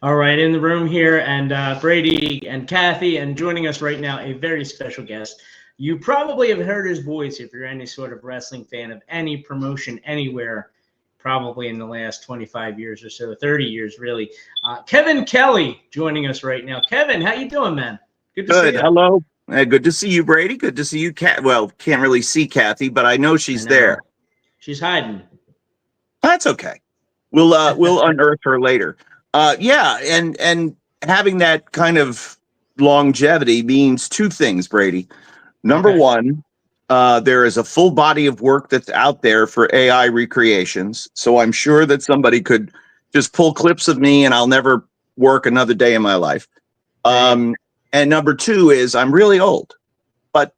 All right, in the room here, and Brady and Kathy, and joining us right now, a very special guest. You probably have heard his voice if you're any sort of wrestling fan of any promotion anywhere, probably in the last 25 years or so, 30 years, really. Kevin Kelly joining us right now. Kevin, how you doing, man? Good to see Good. you. Hello. Good to see you, Brady. Good to see you, Kat. Well, can't really see Kathy, but I know I she's know. there. She's hiding. That's okay. We'll unearth her later. Yeah, and having that kind of longevity means two things, Brady. Number Okay. one, there is a full body of work that's out there for AI recreations. So I'm sure that somebody could just pull clips of me and I'll never work another day in my life. And number two is I'm really old, but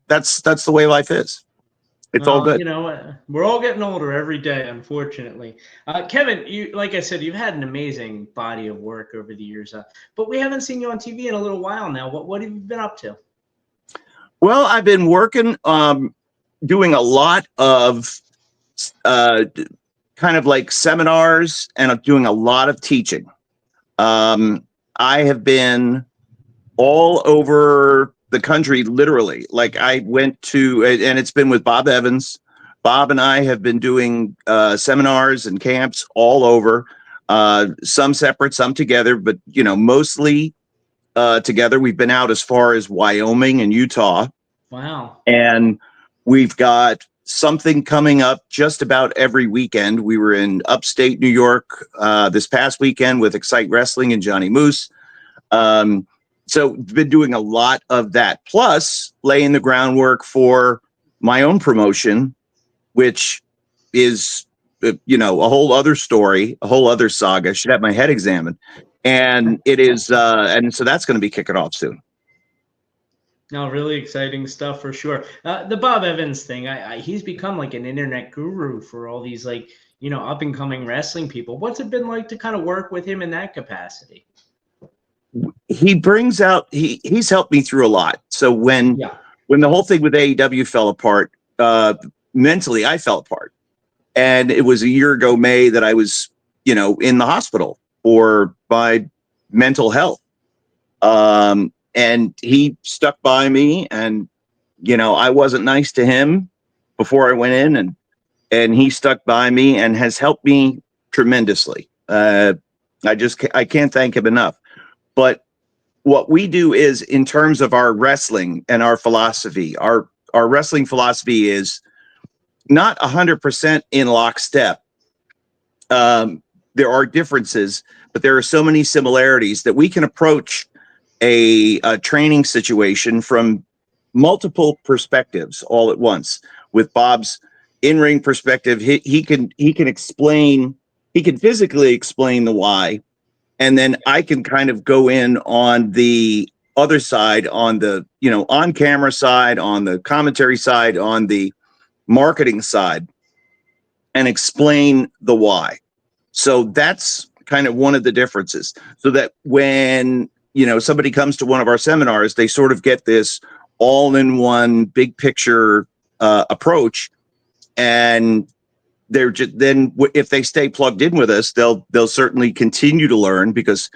that's the way life is. It's all Well, good. we're all getting older every day, unfortunately. Kevin, you like I said, you've had an amazing body of work over the years, but we haven't seen you on TV in a little while now. What have you been up to? Well, I've been working, doing a lot of uh, kind of like seminars, and I'm doing a lot of teaching. I have been all over the country, literally. Like I went to, and it's been with Bob Evans. Bob and I have been doing seminars and camps all over, some separate, some together, but mostly together. We've been out as far as Wyoming and Utah, Wow. and we've got something coming up just about every weekend. We were in upstate New York this past weekend with Excite Wrestling and Johnny Moose. So been doing a lot of that, plus laying the groundwork for my own promotion, which is, a whole other story, a whole other saga. Should have my head examined. And it is, and so that's going to be kicking off soon. No, really exciting stuff for sure. The Bob Evans thing, he's become like an internet guru for all these up and coming wrestling people. What's it been like to kind of work with him in that capacity? He brings out, he's helped me through a lot. So when Yeah. the whole thing with AEW fell apart, mentally I fell apart. And it was a year ago, May, that I was, in the hospital for my mental health. And he stuck by me, and, I wasn't nice to him before I went in, and he stuck by me and has helped me tremendously. I can't thank him enough. But what we do is, in terms of our wrestling and our philosophy, our wrestling philosophy is not 100% in lockstep. There are differences, but there are so many similarities that we can approach a training situation from multiple perspectives all at once. With Bob's in-ring perspective, he can explain, he can physically explain the why, and then I can kind of go in on the other side, on the on camera side, on the commentary side, on the marketing side, and explain the why. So that's kind of one of the differences. So that when somebody comes to one of our seminars, they sort of get this all-in-one big picture approach, and they're just, then if they stay plugged in with us, they'll certainly continue to learn, because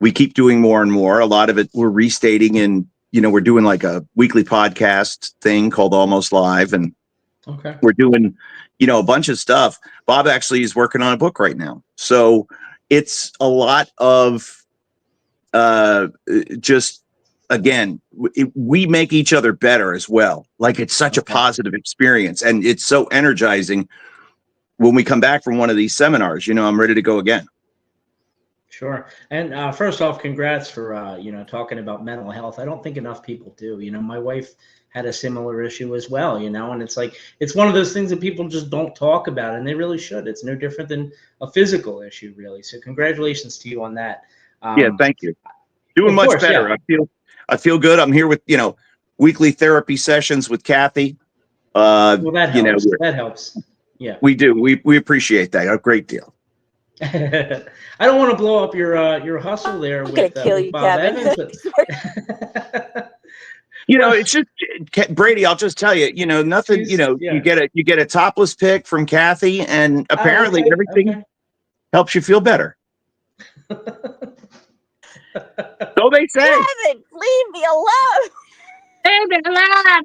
we keep doing more and more. A lot of it we're restating, and we're doing like a weekly podcast thing called Almost Live, and Okay. we're doing a bunch of stuff. Bob actually is working on a book right now, so it's a lot of just, again, we make each other better as well. Like, it's such a positive experience, and it's so energizing when we come back from one of these seminars. I'm ready to go again. Sure. And first off, congrats for talking about mental health. I don't think enough people do. My wife had a similar issue as well, and it's like, it's one of those things that people just don't talk about, and they really should. It's no different than a physical issue, really. So congratulations to you on that. Yeah, thank you. Doing much better. Yeah. I feel good. I'm here with weekly therapy sessions with Kathy. Well, that helps. That helps. Yeah, we do. We appreciate that a great deal. I don't want to blow up your hustle there with Bob Evans, but it's just, Brady, I'll just tell you, nothing. You get a topless pic from Kathy, and apparently everything helps you feel better. So they say. Damn it, leave me alone. Leave me alone.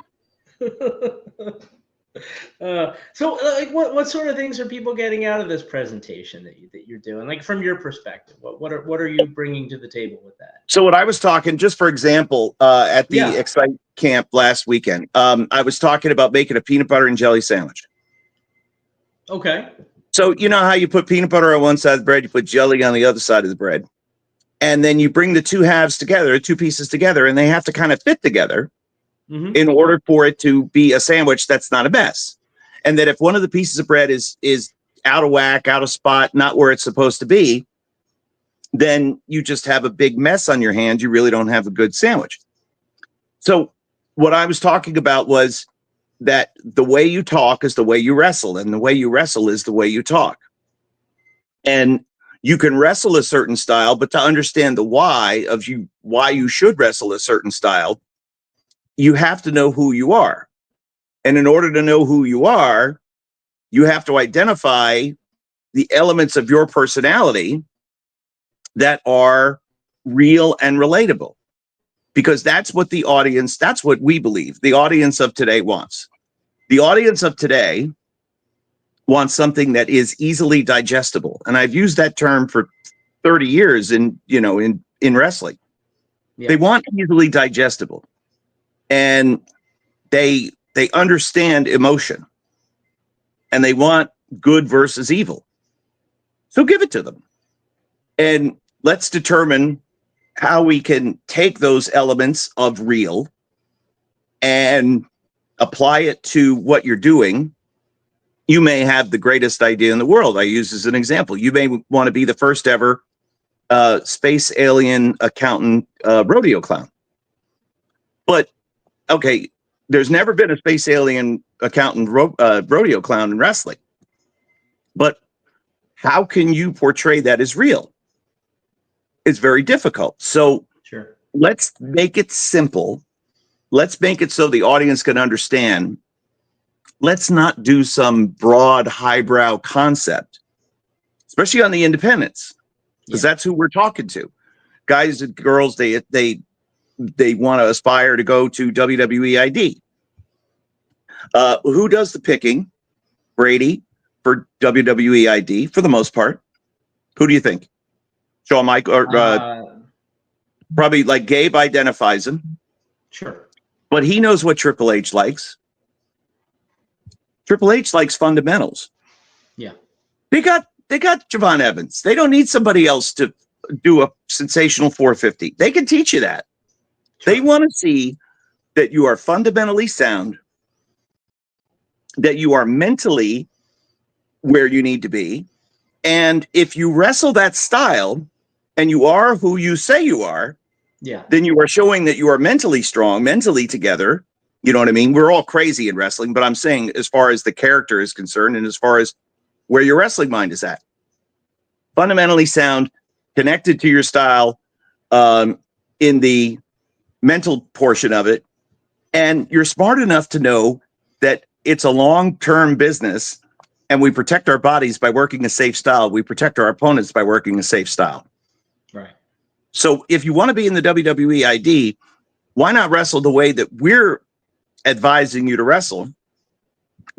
Like, what sort of things are people getting out of this presentation that you're doing? Like, from your perspective, what are you bringing to the table with that? So what I was talking, just for example, at the Yeah. Excite camp last weekend, I was talking about making a peanut butter and jelly sandwich. Okay. So you know how you put peanut butter on one side of the bread, you put jelly on the other side of the bread, and then you bring the two halves together, two pieces together, and they have to kind of fit together in order for it to be a sandwich that's not a mess. And that if one of the pieces of bread is out of whack, out of spot, not where it's supposed to be, then you just have a big mess on your hands. You really don't have a good sandwich. So what I was talking about was that the way you talk is the way you wrestle, and the way you wrestle is the way you talk. And you can wrestle a certain style, but to understand the why you should wrestle a certain style, you have to know who you are. And in order to know who you are, you have to identify the elements of your personality that are real and relatable, because that's what that's what we believe the audience of today wants. The audience of today wants something that is easily digestible. And I've used that term for 30 years in wrestling. Yeah. They want easily digestible, and they understand emotion, and they want good versus evil. So give it to them. And let's determine how we can take those elements of real and apply it to what you're doing. You may have the greatest idea in the world. I use as an example. You may want to be the first ever space alien accountant rodeo clown. But, okay, there's never been a space alien accountant rodeo clown in wrestling. But how can you portray that as real? It's very difficult. So sure. Let's make it simple. Let's make it so the audience can understand. Let's not do some broad, highbrow concept, especially on the independents, because that's who we're talking to. Guys and girls, they want to aspire to go to WWE ID. Who does the picking? Brady for WWE ID for the most part. Who do you think? Shawn Michaels, or probably like Gabe identifies him. Sure. But he knows what Triple H likes. Triple H likes fundamentals. Yeah. They got Javon Evans. They don't need somebody else to do a sensational 450. They can teach you that. Sure. They want to see that you are fundamentally sound, that you are mentally where you need to be. And if you wrestle that style and you are who you say you are, then you are showing that you are mentally strong, mentally together. You know what I mean? We're all crazy in wrestling, but I'm saying as far as the character is concerned and as far as where your wrestling mind is at. Fundamentally sound, connected to your style in the mental portion of it. And you're smart enough to know that it's a long-term business, and we protect our bodies by working a safe style. We protect our opponents by working a safe style. Right. So if you want to be in the WWE ID, why not wrestle the way that we're advising you to wrestle?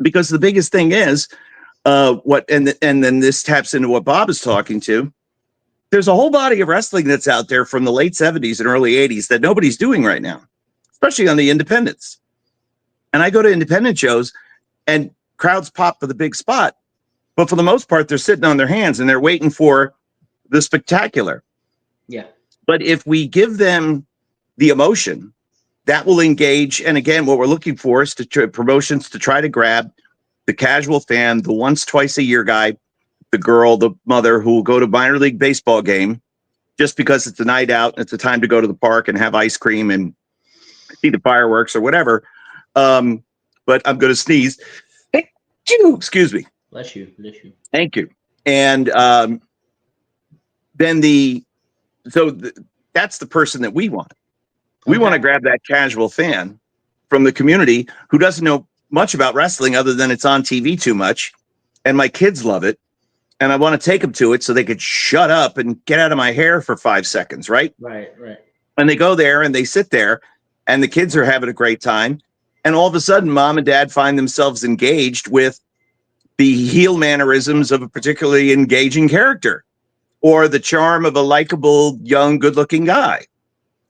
Because the biggest thing is and then this taps into what Bob is talking to. There's a whole body of wrestling that's out there from the late 70s and early 80s that nobody's doing right now, especially on the independents. And I go to independent shows and crowds pop for the big spot, but for the most part, they're sitting on their hands and they're waiting for the spectacular. Yeah. But if we give them the emotion, that will engage. And again, what we're looking for is promotions to try to grab the casual fan, the once, twice a year guy, the girl, the mother who will go to minor league baseball game just because it's a night out and it's a time to go to the park and have ice cream and see the fireworks or whatever. But I'm going to sneeze. Excuse me. Bless you. Thank you. And then that's the person that we want. We want to grab that casual fan from the community who doesn't know much about wrestling other than it's on TV too much. And my kids love it. and I want to take them to it so they could shut up and get out of my hair for 5 seconds, right? Right. And they go there and they sit there, and the kids are having a great time. And all of a sudden, mom and dad find themselves engaged with the heel mannerisms of a particularly engaging character or the charm of a likable, young, good-looking guy.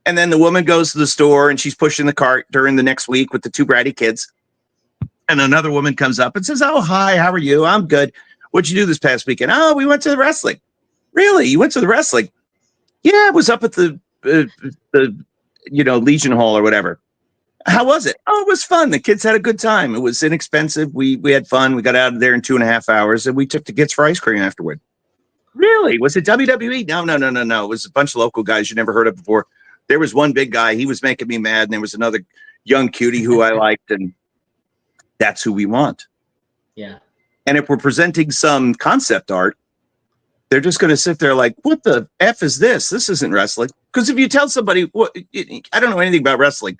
And then the woman goes to the store and she's pushing the cart during the next week with the 2 bratty kids. And another woman comes up and says, "Oh, hi, how are you? I'm good. What'd you do this past weekend?" "Oh, we went to the wrestling." "Really? You went to the wrestling?" "Yeah, it was up at the Legion Hall or whatever." "How was it?" "Oh, it was fun. The kids had a good time. It was inexpensive. We had fun. We got out of there in 2.5 hours, and we took the kids for ice cream afterward." "Really? Was it WWE?" No. It was a bunch of local guys you never heard of before. There was one big guy. He was making me mad, and there was another young cutie who I liked, and that's who we want. Yeah. And if we're presenting some concept art, they're just going to sit there like, "What the F is this? This isn't wrestling." Because if you tell somebody, I don't know anything about wrestling,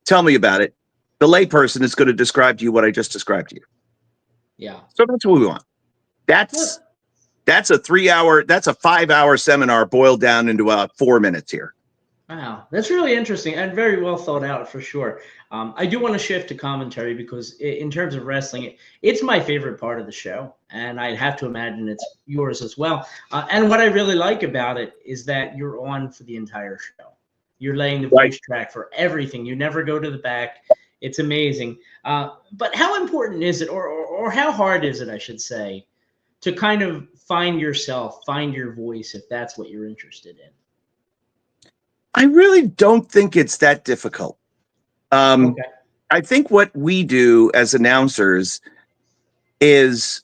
tell me about it, the layperson is going to describe to you what I just described to you. Yeah. So that's what we want. That's a 3-hour, that's a 5-hour seminar boiled down into 4 minutes here. Wow, that's really interesting and very well thought out for sure. I do want to shift to commentary because in terms of wrestling, it's my favorite part of the show, and I'd have to imagine it's yours as well. And what I really like about it is that you're on for the entire show. You're laying the voice track for everything. You never go to the back. It's amazing. But how important is it, or how hard is it, I should say, to kind of find yourself, find your voice if that's what you're interested in? I really don't think it's that difficult. Okay. I think what we do as announcers is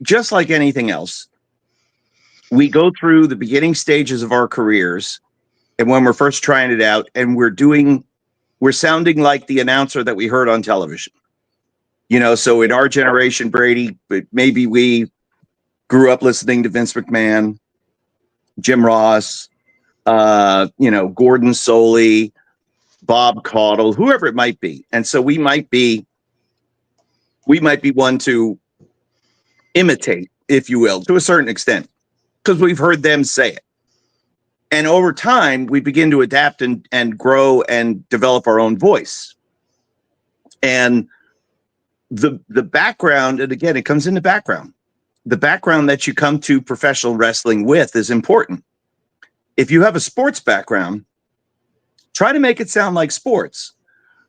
just like anything else. We go through the beginning stages of our careers, and when we're first trying it out, and we're sounding like the announcer that we heard on television. So in our generation, Brady, maybe we grew up listening to Vince McMahon, Jim Ross, Gordon Soley, Bob Caudle, whoever it might be. And so we might be one to imitate, if you will, to a certain extent, because we've heard them say it. And over time, we begin to adapt and grow and develop our own voice. And the background, and again, it comes in the background. The background that you come to professional wrestling with is important. If you have a sports background, try to make it sound like sports.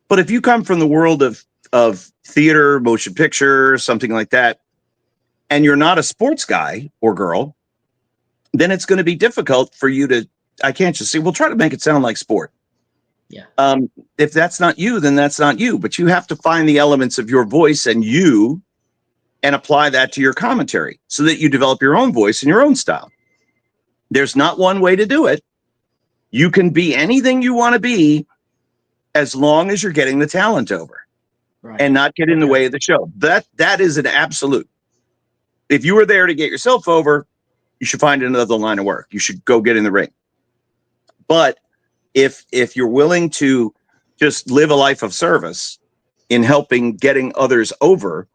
But if you come from the world of theater, motion picture, something like that, and you're not a sports guy or girl, then it's going to be difficult for you to, I can't just say, well, try to make it sound like sport. Yeah. If that's not you, then that's not you. But you have to find the elements of your voice and apply that to your commentary so that you develop your own voice and your own style. There's not one way to do it. You can be anything you want to be as long as you're getting the talent over and not get in the way of the show. That is an absolute. If you were there to get yourself over, you should find another line of work. You should go get in the ring. But if you're willing to just live a life of service in helping getting others over,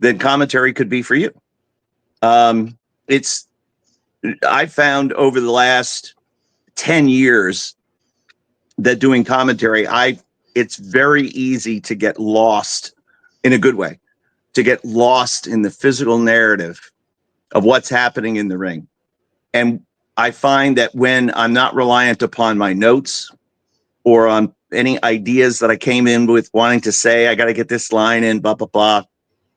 then commentary could be for you. I found over the last 10 years that doing commentary, it's very easy to get lost in a good way, to get lost in the physical narrative of what's happening in the ring. And I find that when I'm not reliant upon my notes or on any ideas that I came in with wanting to say, I got to get this line in, blah, blah, blah.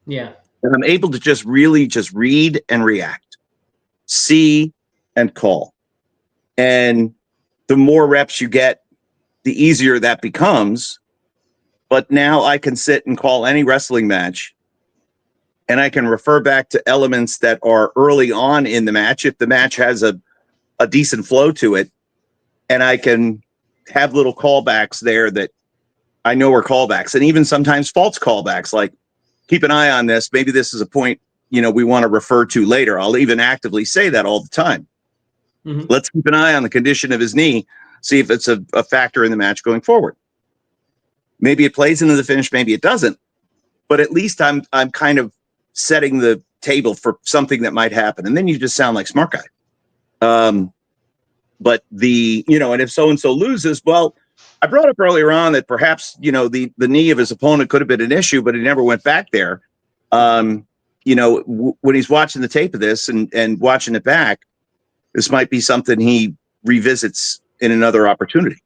Yeah. And I'm able to just really just read and react, see and call. And the more reps you get, the easier that becomes. But now I can sit and call any wrestling match, and I can refer back to elements that are early on in the match if the match has a decent flow to it, and I can have little callbacks there that I know are callbacks, and even sometimes false callbacks, like keep an eye on this. Maybe this is a point, we want to refer to later. I'll even actively say that all the time. Mm-hmm. Let's keep an eye on the condition of his knee, see if it's a factor in the match going forward. Maybe it plays into the finish, maybe it doesn't, but at least I'm kind of setting the table for something that might happen, and then you just sound like smart guy. But and if so-and-so loses, well, I brought up earlier on that perhaps, the knee of his opponent could have been an issue, but he never went back there. When he's watching the tape of this and watching it back, this might be something he revisits in another opportunity.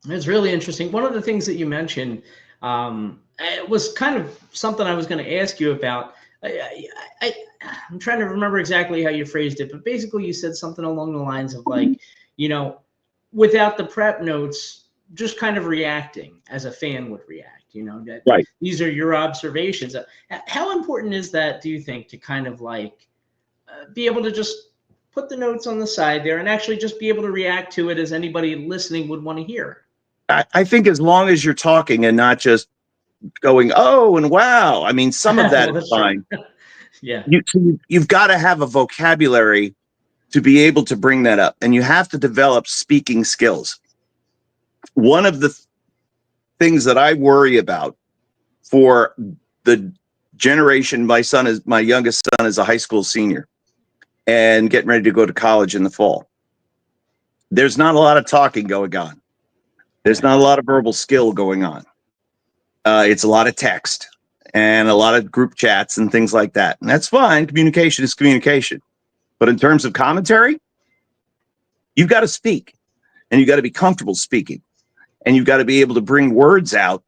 It's really interesting. One of the things that you mentioned, it was kind of something I was going to ask you about. I'm trying to remember exactly how you phrased it, but basically you said something along the lines of like, without the prep notes, just kind of reacting as a fan would react, that right. These are your observations. How important is that, do you think, to kind of like be able to just put the notes on the side there and actually just be able to react to it as anybody listening would want to hear? I think as long as you're talking and not just going, oh, and wow. I mean, some of that is fine. Yeah. You've got to have a vocabulary to be able to bring that up. And you have to develop speaking skills. One of the things that I worry about for the generation, my youngest son is a high school senior and getting ready to go to college in the fall. There's not a lot of talking going on. There's not a lot of verbal skill going on. It's a lot of text and a lot of group chats and things like that. And that's fine. Communication is communication. But in terms of commentary, you've got to speak and you've got to be comfortable speaking. And you've got to be able to bring words out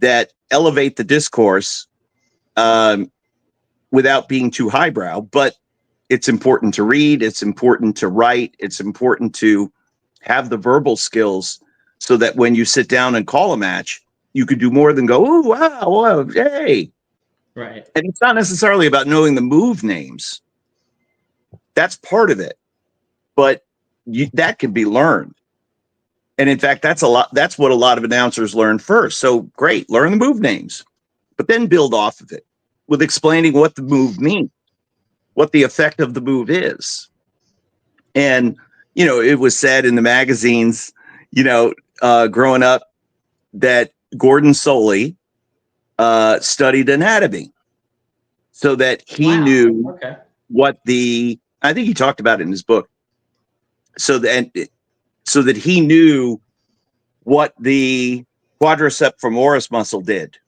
that elevate the discourse without being too highbrow. But it's important to read. It's important to write. It's important to have the verbal skills so that when you sit down and call a match, you could do more than go, oh, wow, hey. Right. And it's not necessarily about knowing the move names. That's part of it. But that can be learned. And in fact, that's what a lot of announcers learn first. So great, learn the move names, but then build off of it with explaining what the move means, what the effect of the move is. And, it was said in the magazines, growing up that Gordon Soley studied anatomy so that he knew what I think he talked about it in his book. So that he knew what the quadriceps femoris muscle did.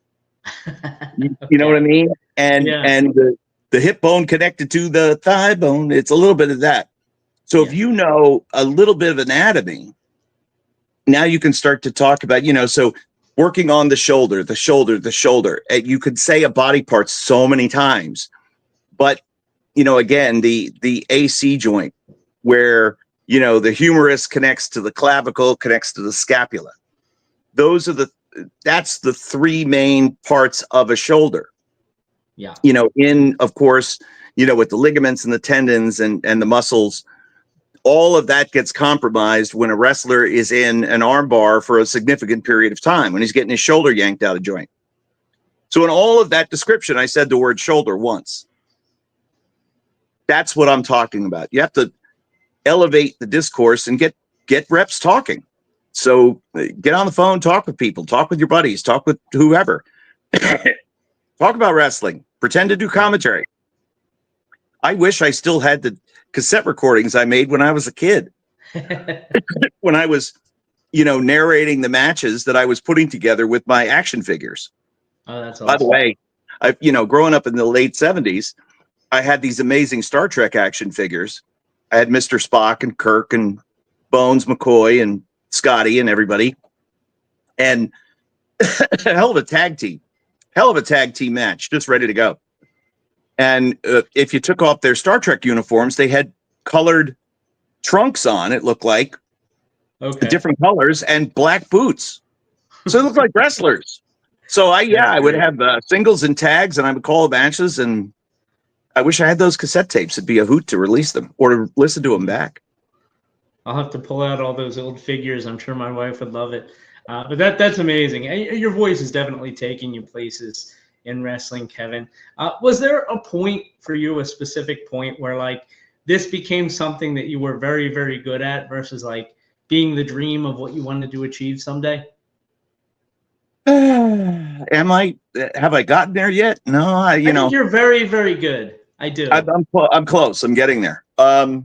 You know what I mean? And the hip bone connected to the thigh bone, it's a little bit of that. So if you know a little bit of anatomy, now you can start to talk about, so working on the shoulder. And you could say a body part so many times. But, again, the AC joint where the humerus connects to the clavicle, connects to the scapula. That's the three main parts of a shoulder. Yeah. Of course, with the ligaments and the tendons and the muscles, all of that gets compromised when a wrestler is in an arm bar for a significant period of time, when he's getting his shoulder yanked out of joint. So in all of that description, I said the word shoulder once. That's what I'm talking about. You have to elevate the discourse and get reps talking. So get on the phone, talk with people, talk with your buddies, talk with whoever. Talk about wrestling, pretend to do commentary. I wish I still had the cassette recordings I made when I was a kid. When I was, narrating the matches that I was putting together with my action figures. Oh, that's awesome. By the way, growing up in the late 70s, I had these amazing Star Trek action figures. I had Mr. Spock and Kirk and Bones McCoy and Scotty and everybody. And hell of a tag team match, just ready to go. And if you took off their Star Trek uniforms, they had colored trunks on, it looked like, different colors, and black boots. So it looked like wrestlers. So I would have singles and tags, and I would call matches, and I wish I had those cassette tapes. It'd be a hoot to release them or to listen to them back. I'll have to pull out all those old figures. I'm sure my wife would love it. But that's amazing. Your voice is definitely taking you places in wrestling, Kevin. Was there a point for you, a specific point where like this became something that you were very, very good at versus like being the dream of what you wanted to achieve someday? Am I? Have I gotten there yet? No, I think you're very, very good. I do. I'm close. I'm getting there.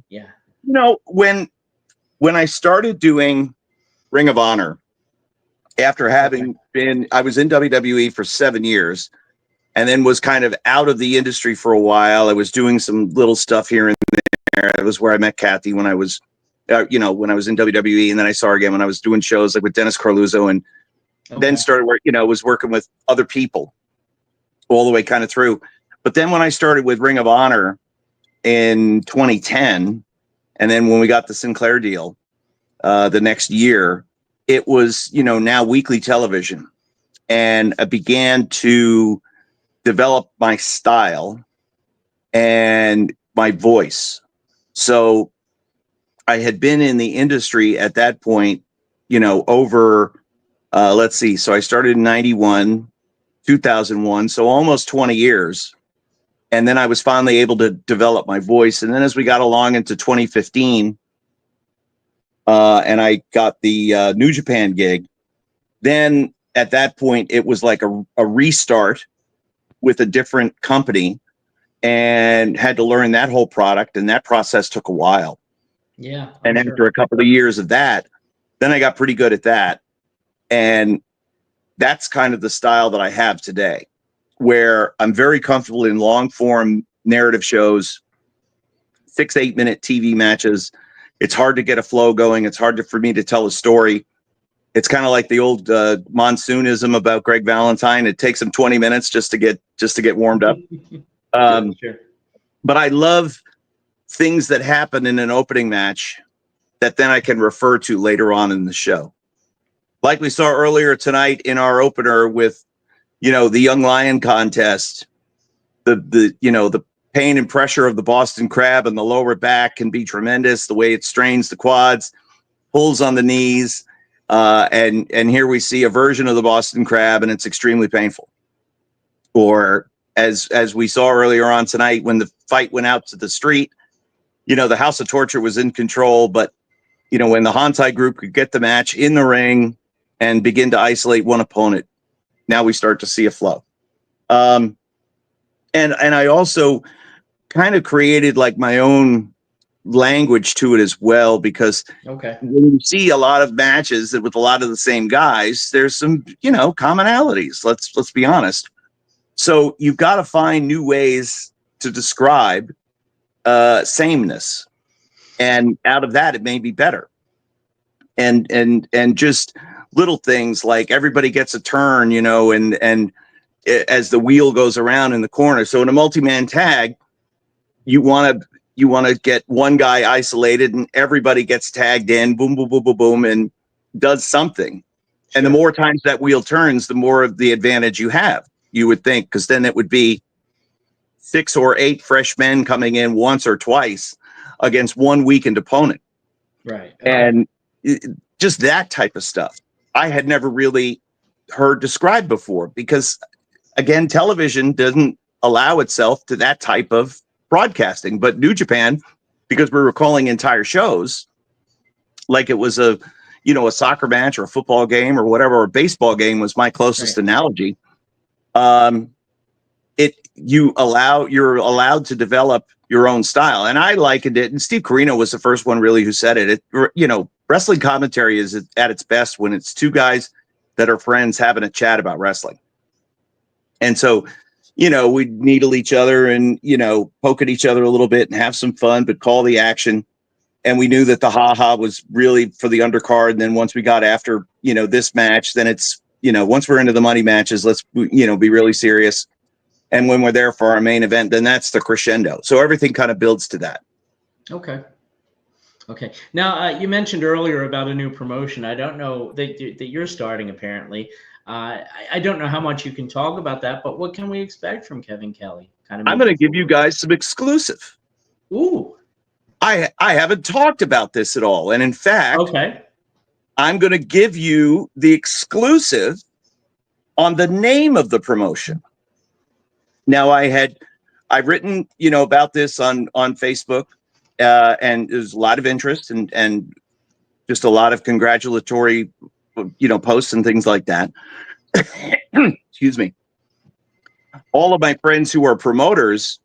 Yeah. When I started doing Ring of Honor, after having been, I was in WWE for 7 years, and then was kind of out of the industry for a while. I was doing some little stuff here and there. It was where I met Kathy when I was, when I was in WWE, and then I saw her again when I was doing shows like with Dennis Carluzzo, and then started work. Was working with other people all the way kind of through. But then when I started with Ring of Honor in 2010, and then when we got the Sinclair deal the next year, it was now weekly television, and I began to develop my style and my voice. So I had been in the industry at that point, over, let's see. So I started in 91, 2001. So almost 20 years. And then I was finally able to develop my voice. And then as we got along into 2015, and I got the New Japan gig, then at that point, it was like a restart with a different company, and had to learn that whole product, and that process took a while. Yeah. And after a couple of years of that, then I got pretty good at that. And that's kind of the style that I have today, where I'm very comfortable in long form narrative shows, 6-8 minute TV matches. It's hard to get a flow going. It's hard for me to tell a story. It's kind of like the old Monsoonism about Greg Valentine. It takes him 20 minutes just to get warmed up. Sure. But I love things that happen in an opening match that then I can refer to later on in the show. Like we saw earlier tonight in our opener with, the Young Lion contest, the pain and pressure of the Boston Crab and the lower back can be tremendous. The way it strains the quads, pulls on the knees. And here we see a version of the Boston Crab, and it's extremely painful. Or as we saw earlier on tonight, when the fight went out to the street, the House of Torture was in control, but when the Hantai group could get the match in the ring and begin to isolate one opponent, now we start to see a flow. And I also kind of created like my own language to it as well, because when you see a lot of matches with a lot of the same guys, there's some commonalities. Let's be honest. So you've got to find new ways to describe sameness, and out of that, it may be better. And just little things like everybody gets a turn, and as the wheel goes around in the corner. So in a multi-man tag, you want to get one guy isolated, and everybody gets tagged in, boom, boom, boom, boom, boom, and does something. Sure. And the more times that wheel turns, the more of the advantage you have, you would think, because then it would be 6 or 8 fresh men coming in once or twice against one weakened opponent. Right. And just that type of stuff I had never really heard described before, because again, television doesn't allow itself to that type of broadcasting. But New Japan, because we were calling entire shows like it was a soccer match or a football game or whatever, or a baseball game was my closest analogy. You're allowed to develop your own style. And I likened it, and Steve Corino was the first one really who said it. Wrestling commentary is at its best when it's two guys that are friends having a chat about wrestling. And so, we'd needle each other and, poke at each other a little bit and have some fun, but call the action. And we knew that the ha-ha was really for the undercard. And then once we got after, this match, then it's, once we're into the money matches, let's, be really serious. And when we're there for our main event, then that's the crescendo. So everything kind of builds to that. Okay. Now, you mentioned earlier about a new promotion. I don't know that you're starting, apparently. I don't know how much you can talk about that, but what can we expect from Kevin Kelly? I'm going to give you guys some exclusive. Ooh. I haven't talked about this at all. And in fact, I'm going to give you the exclusive on the name of the promotion. Now, I've written, about this on Facebook, and there's a lot of interest and just a lot of congratulatory, posts and things like that. excuse me, all of my friends who are promoters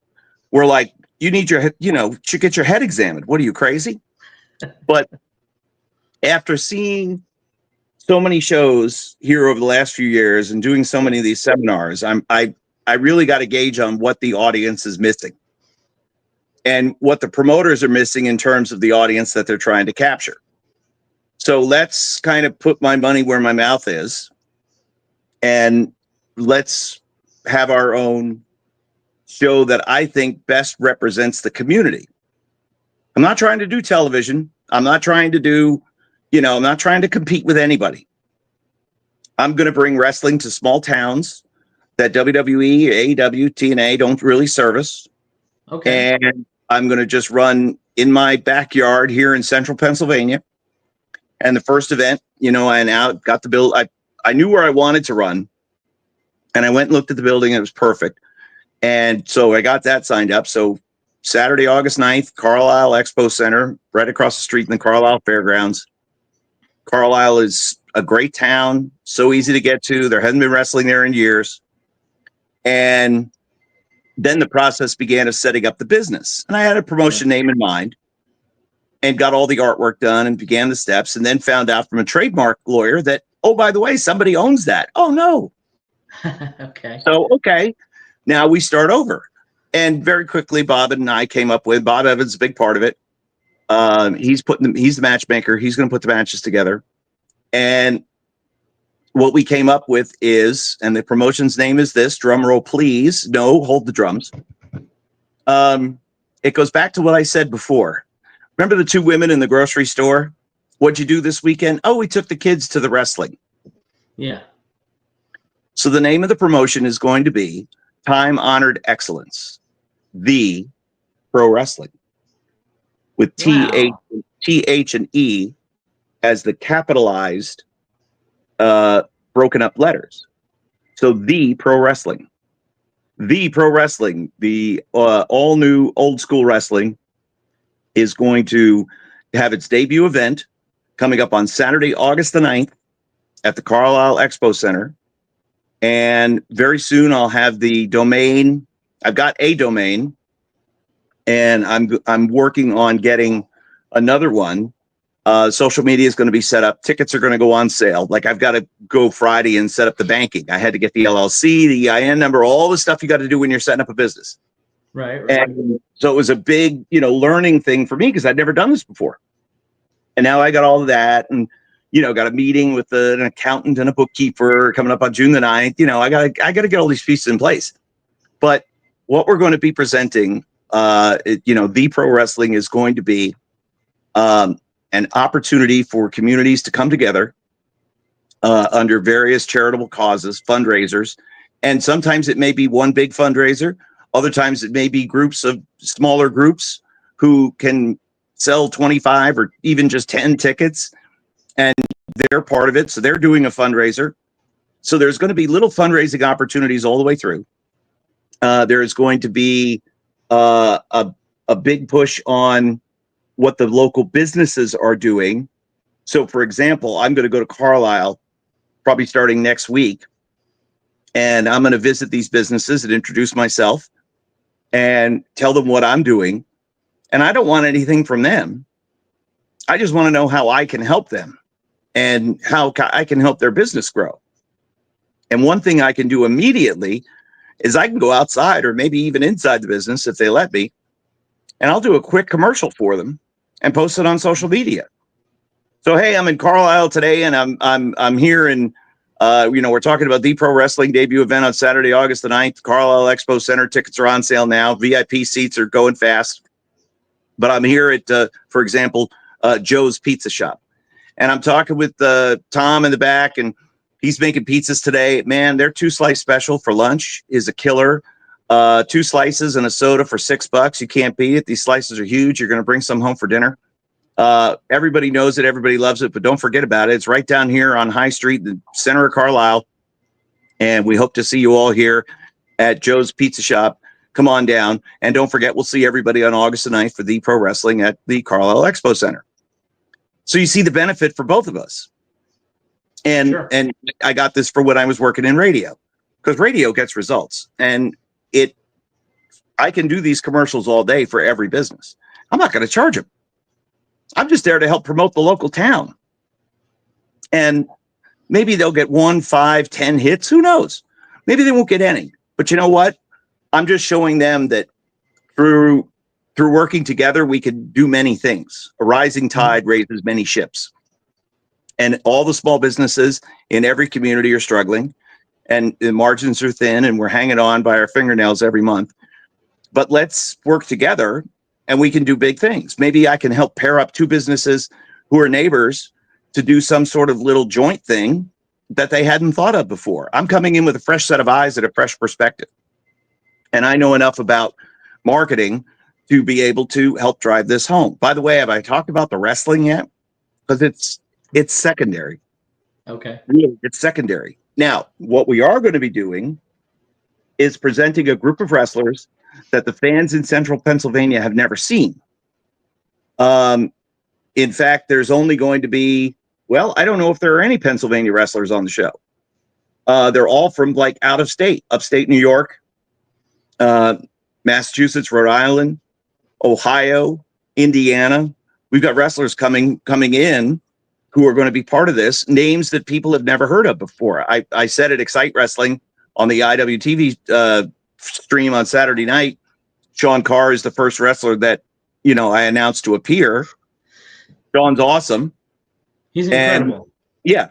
were like, you need your, should get your head examined. What are you, crazy? But after seeing so many shows here over the last few years and doing so many of these seminars, I really got a gauge on what the audience is missing and what the promoters are missing in terms of the audience that they're trying to capture. So let's kind of put my money where my mouth is, and let's have our own show that I think best represents the community. I'm not trying to do television. I'm not trying to do, I'm not trying to compete with anybody. I'm going to bring wrestling to small towns that WWE, AEW, TNA don't really service. Okay. And I'm going to just run in my backyard here in central Pennsylvania. And the first event, I now got the bill. I knew where I wanted to run. And I went and looked at the building, and it was perfect. And so I got that signed up. So Saturday, August 9th, Carlisle Expo Center, right across the street in the Carlisle Fairgrounds. Carlisle is a great town, so easy to get to. There hasn't been wrestling there in years. And then the process began of setting up the business. And I had a promotion name in mind and got all the artwork done and began the steps, and then found out from a trademark lawyer that, oh, by the way, somebody owns that. Oh, no. Okay. So, okay, now we start over. And very quickly, Bob and I came up with, Bob Evans is a big part of it. He's the matchmaker. He's going to put the matches together. And what we came up with is, and the promotion's name is this, drum roll, please. No, hold the drums. It goes back to what I said before. Remember the two women in the grocery store? What'd you do this weekend? Oh, we took the kids to the wrestling. Yeah. So the name of the promotion is going to be Time Honored Excellence, the Pro Wrestling, with Wow. TH and E as the capitalized broken up letters. So the Pro Wrestling. The Pro Wrestling, the all new old school wrestling, is going to have its debut event coming up on Saturday, August the 9th at the Carlisle Expo Center. And very soon I'll have the domain. I've got a domain, and I'm working on getting another one. Social media is going to be set up. Tickets are going to go on sale. Like, I've got to go Friday and set up the banking. I had to get the LLC, the EIN number, all the stuff you got to do when you're setting up a business. Right. And so it was a big, learning thing for me because I'd never done this before. And now I got all of that, and, got a meeting with an accountant and a bookkeeper coming up on June the 9th. I got to get all these pieces in place. But what we're going to be presenting, the Pro Wrestling is going to be an opportunity for communities to come together under various charitable causes, fundraisers. And sometimes it may be one big fundraiser. Other times it may be groups of smaller groups who can sell 25 or even just 10 tickets, and they're part of it. So they're doing a fundraiser. So there's going to be little fundraising opportunities all the way through. There's going to be a big push on what the local businesses are doing. So, for example, I'm going to go to Carlisle probably starting next week, and I'm going to visit these businesses and introduce myself and tell them what I'm doing. And I don't want anything from them. I just want to know how I can help them and how I can help their business grow. And one thing I can do immediately is I can go outside or maybe even inside the business if they let me, and I'll do a quick commercial for them and post it on social media. So, hey, I'm in Carlisle today, and I'm here, and we're talking about the Pro Wrestling debut event on Saturday, August the 9th, Carlisle Expo Center. Tickets are on sale now. VIP seats are going fast. But I'm here at, for example, Joe's Pizza Shop, and I'm talking with Tom in the back, and he's making pizzas today. Man, their 2-slice special for lunch is a killer. 2 slices and a soda for $6. You can't beat it. These slices are huge. You're going to bring some home for dinner. Everybody knows it. Everybody loves it, but don't forget about it. It's right down here on High Street, the center of Carlisle. And we hope to see you all here at Joe's Pizza Shop. Come on down. And don't forget, we'll see everybody on August the 9th for the Pro Wrestling at the Carlisle Expo Center. So you see the benefit for both of us. And Sure. and I got this for when I was working in radio, because radio gets results, and I can do these commercials all day for every business. I'm not going to charge them. I'm just there to help promote the local town. And maybe they'll get 1, 5, 10 hits. Who knows? Maybe they won't get any. But you know what? I'm just showing them that through working together, we can do many things. A rising tide raises many ships. And all the small businesses in every community are struggling, and the margins are thin, and we're hanging on by our fingernails every month. But let's work together and we can do big things. Maybe I can help pair up two businesses who are neighbors to do some sort of little joint thing that they hadn't thought of before. I'm coming in with a fresh set of eyes and a fresh perspective. And I know enough about marketing to be able to help drive this home. By the way, have I talked about the wrestling yet? Because it's secondary. Okay. Really, it's secondary. Now, what we are going to be doing is presenting a group of wrestlers that the fans in central Pennsylvania have never seen. In fact, there's only going to be, well, I don't know if there are any Pennsylvania wrestlers on the show. They're all from like out of state, upstate New York, Massachusetts, Rhode Island, Ohio, Indiana. We've got wrestlers coming in who are going to be part of this, names that people have never heard of before. I said at Excite Wrestling on the IWTV stream on Saturday night, Sean Carr is the first wrestler that, I announced to appear. Sean's awesome. He's incredible. And, yeah.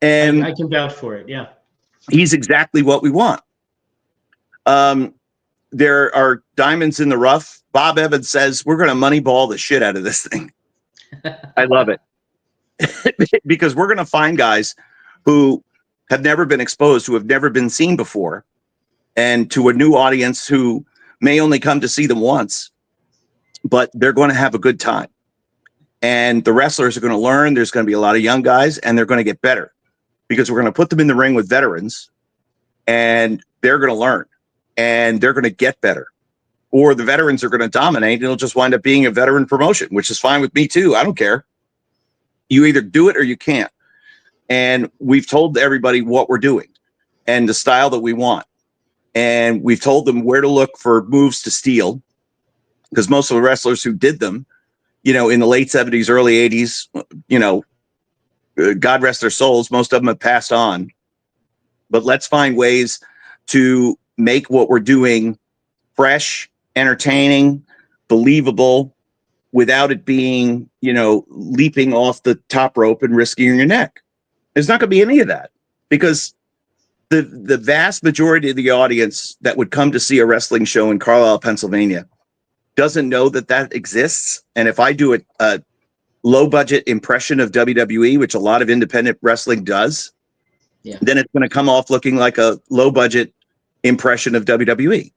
And I can vouch for it. Yeah. He's exactly what we want. There are diamonds in the rough. Bob Evans says we're going to moneyball the shit out of this thing. I love it. Because we're going to find guys who have never been exposed, who have never been seen before, and to a new audience who may only come to see them once, but they're going to have a good time. And the wrestlers are going to learn. There's going to be a lot of young guys, and they're going to get better because we're going to put them in the ring with veterans, and they're going to learn, and they're going to get better. Or the veterans are going to dominate, and it'll just wind up being a veteran promotion, which is fine with me too. I don't care. You either do it or you can't. And we've told everybody what we're doing and the style that we want. And we've told them where to look for moves to steal, because most of the wrestlers who did them, in the late 70s, early 80s, God rest their souls, most of them have passed on. But let's find ways to make what we're doing fresh, entertaining, believable, without it being, leaping off the top rope and risking your neck. There's not going to be any of that, because the vast majority of the audience that would come to see a wrestling show in Carlisle, Pennsylvania, doesn't know that exists. And if I do a low budget impression of WWE, which a lot of independent wrestling does, then it's going to come off looking like a low budget impression of WWE.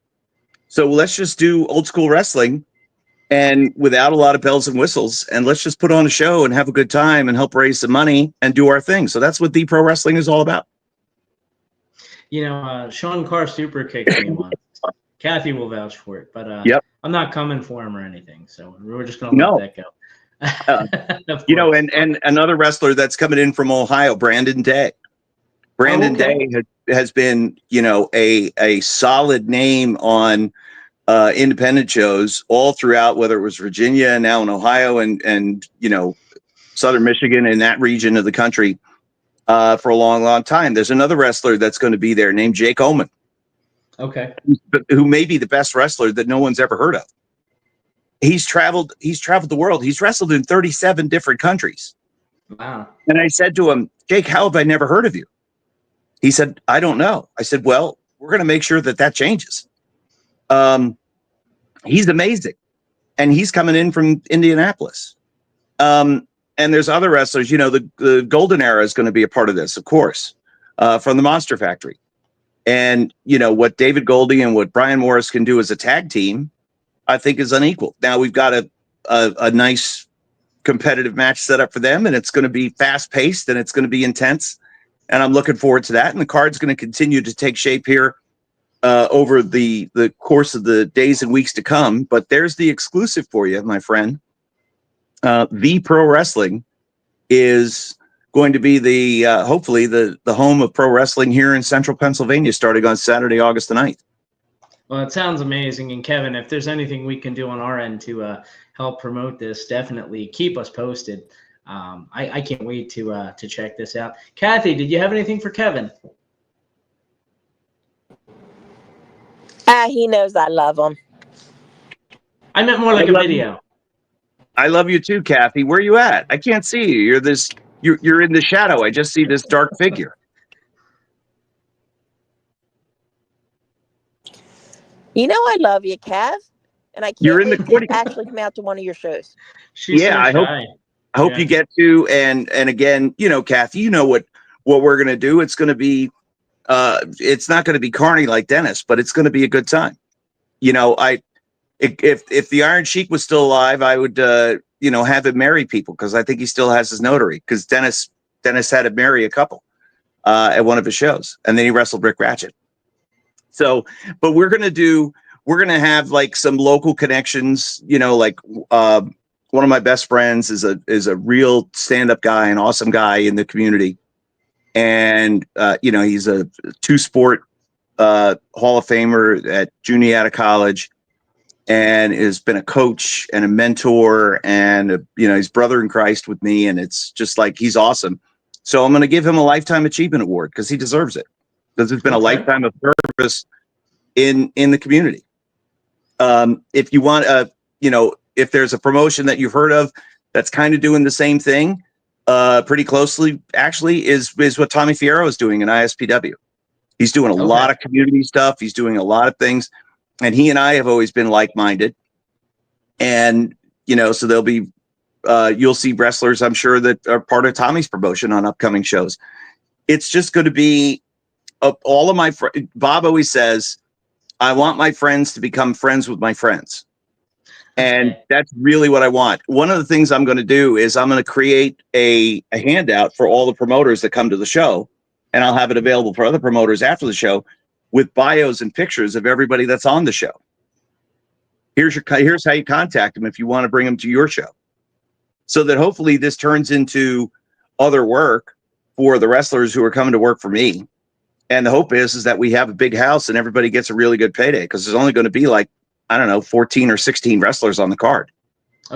So let's just do old school wrestling and without a lot of bells and whistles, and let's just put on a show and have a good time and help raise some money and do our thing. So that's what the pro wrestling is all about. Sean Carr super kicked me once. Kathy will vouch for it, but I'm not coming for him or anything. So we're just going to let that go. And another wrestler that's coming in from Ohio, Brandon Day. Brandon Day has been, a solid name on independent shows all throughout, whether it was Virginia and now in Ohio and Southern Michigan and that region of the country for a long, long time. There's another wrestler that's going to be there named Jake Oman. Okay. Who may be the best wrestler that no one's ever heard of. He's traveled the world. He's wrestled in 37 different countries. Wow. And I said to him, Jake, how have I never heard of you? He said, I don't know. I said, well, we're going to make sure that changes. He's amazing. And he's coming in from Indianapolis. And there's other wrestlers, the golden era is going to be a part of this, of course, from the Monster Factory. And, what David Goldie and what Brian Morris can do as a tag team, I think is unequal. Now we've got a nice competitive match set up for them, and it's going to be fast paced and it's going to be intense. And I'm looking forward to that. And the card's going to continue to take shape here over the course of the days and weeks to come. But there's the exclusive for you, my friend. The Pro Wrestling is going to be the hopefully the home of pro wrestling here in Central Pennsylvania, starting on Saturday, August the 9th. Well, it sounds amazing. And Kevin, if there's anything we can do on our end to help promote this, definitely keep us posted. I can't wait to check this out. Kathy, did you have anything for Kevin? He knows I love him. I meant more like a video. I love you too, Kathy. Where are you at? I can't see you. You're in the shadow. I just see this dark figure. You know I love you, Kev, and I You're can't in the wait to actually come out to one of your shows. She's so I shy. hope you get to. And again, Kathy, you know what we're gonna do. It's gonna be it's not gonna be carny like Dennis, but it's gonna be a good time. If the Iron Sheik was still alive, I would have him marry people, because I think he still has his notary, because Dennis had to marry a couple at one of his shows, and then he wrestled Rick Ratchet. So, but we're gonna have like some local connections, like one of my best friends is a real stand-up guy, an awesome guy in the community, and he's a two-sport Hall of Famer at Juniata College, and has been a coach and a mentor, and he's brother in Christ with me, and it's just like, he's awesome. So I'm going to give him a Lifetime Achievement Award, because he deserves it, because it's been a lifetime of service in the community. If you want if there's a promotion that you've heard of that's kind of doing the same thing pretty closely, actually, is what Tommy Fierro is doing in ISPW. He's doing a lot of community stuff. He's doing a lot of things. And he and I have always been like-minded. And, so there'll be, you'll see wrestlers, I'm sure, that are part of Tommy's promotion on upcoming shows. It's just going to be all of my friends. Bob always says, I want my friends to become friends with my friends. And that's really what I want. One of the things I'm going to do is I'm going to create a handout for all the promoters that come to the show. And I'll have it available for other promoters after the show, with bios and pictures of everybody that's on the show. Here's how you contact them if you want to bring them to your show. So that hopefully this turns into other work for the wrestlers who are coming to work for me. And the hope is that we have a big house and everybody gets a really good payday, because there's only going to be like, 14 or 16 wrestlers on the card.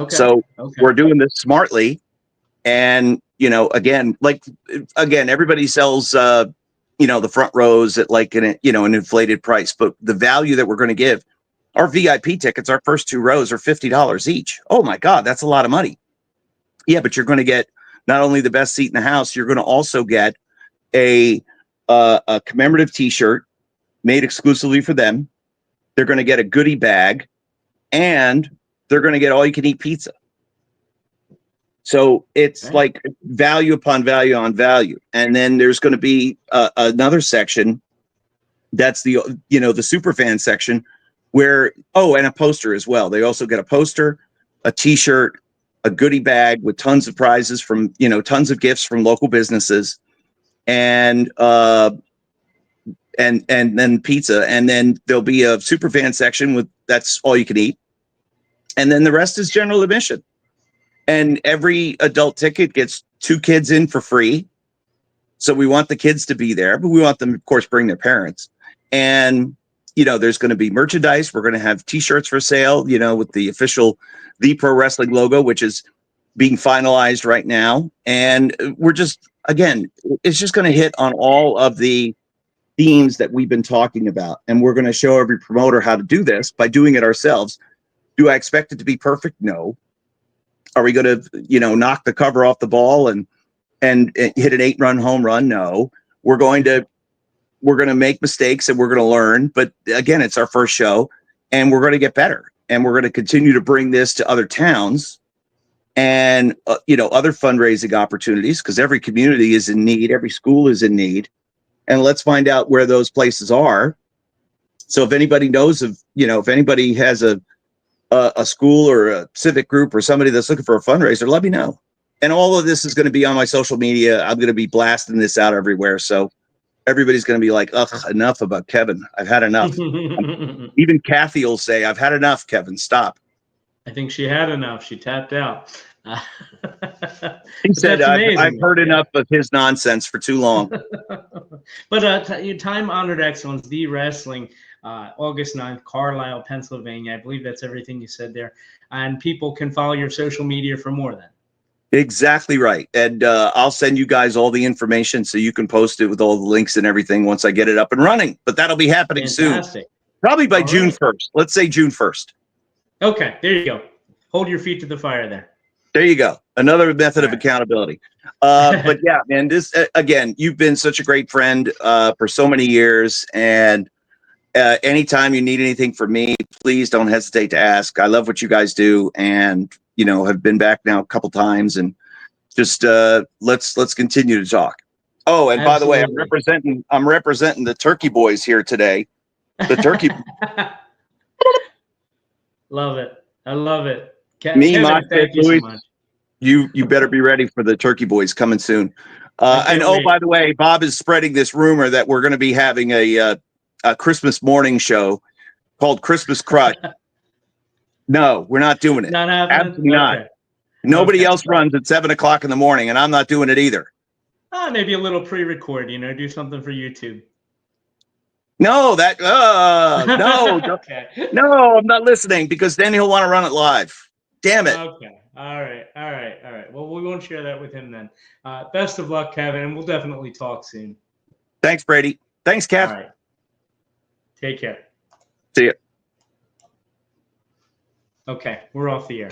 So we're doing this smartly. And, again, everybody sells, the front rows at like an inflated price, but the value that we're going to give, our VIP tickets, our first two rows are $50 each. Oh my God, that's a lot of money. Yeah, but you're going to get not only the best seat in the house, you're going to also get a commemorative T-shirt made exclusively for them. They're going to get a goodie bag, and they're going to get all-you-can-eat pizza. So it's like value upon value on value. And then there's going to be another section that's the super fan section, where, and a poster as well. They also get a poster, a T-shirt, a goodie bag with tons of prizes from, tons of gifts from local businesses, and then pizza. And then there'll be a super fan section that's all you can eat. And then the rest is general admission. And every adult ticket gets 2 kids in for free. So we want the kids to be there, but we want them, of course, bring their parents. And, there's going to be merchandise. We're going to have T-shirts for sale, with the official The Pro Wrestling logo, which is being finalized right now. And we're just, again, it's just going to hit on all of the themes that we've been talking about. And we're going to show every promoter how to do this by doing it ourselves. Do I expect it to be perfect? No. Are we going to, knock the cover off the ball and hit an 8-run home run? No. We're going to make mistakes, and we're going to learn. But again, it's our first show, and we're going to get better, and we're going to continue to bring this to other towns and, other fundraising opportunities, because every community is in need. Every school is in need. And let's find out where those places are. So if anybody knows of, if anybody has a school or a civic group or somebody that's looking for a fundraiser, let me know. And all of this is going to be on my social media. I'm going to be blasting this out everywhere. So everybody's going to be like, ugh, enough about Kevin. I've had enough. Even Kathy will say, I've had enough, Kevin, stop. I think she had enough. She tapped out. He said, That's I've amazing. heard enough of his nonsense for too long. But time-honored excellence, the wrestling, August 9th, Carlisle, Pennsylvania. I believe that's everything you said there. And people can follow your social media for more then. Exactly right. And I'll send you guys all the information so you can post it with all the links and everything once I get it up and running. But that'll be happening Fantastic. soon. Probably by All June right. 1st. Let's say June 1st. Okay, there you go. Hold your feet to the fire there. There you go. Another method of All right. accountability. But yeah, man, this again, you've been such a great friend for so many years. And anytime you need anything from me, please don't hesitate to ask. I love what you guys do, and have been back now a couple times, and just let's continue to talk. Oh, and by the way, Absolutely. I'm representing the Turkey Boys here today. The Turkey. Love it. I love it. Me, Kevin, thank you so Louis. much. You better be ready for the Turkey Boys coming soon. I And can't oh, wait. by the way, Bob is spreading this rumor that we're going to be having a Christmas morning show called Christmas Crush. No, we're not doing it. Not happening? Absolutely not. Okay. Nobody Okay. else runs at 7:00 in the morning, and I'm not doing it either. Maybe a little pre-record, do something for YouTube. No, no, Okay. no, I'm not listening because then he'll want to run it live. Damn it. Okay. All right. Well, we won't share that with him then. Best of luck, Kevin, and we'll definitely talk soon. Thanks, Brady. Thanks, Kev. All right. Take care. See ya. Okay, we're off the air.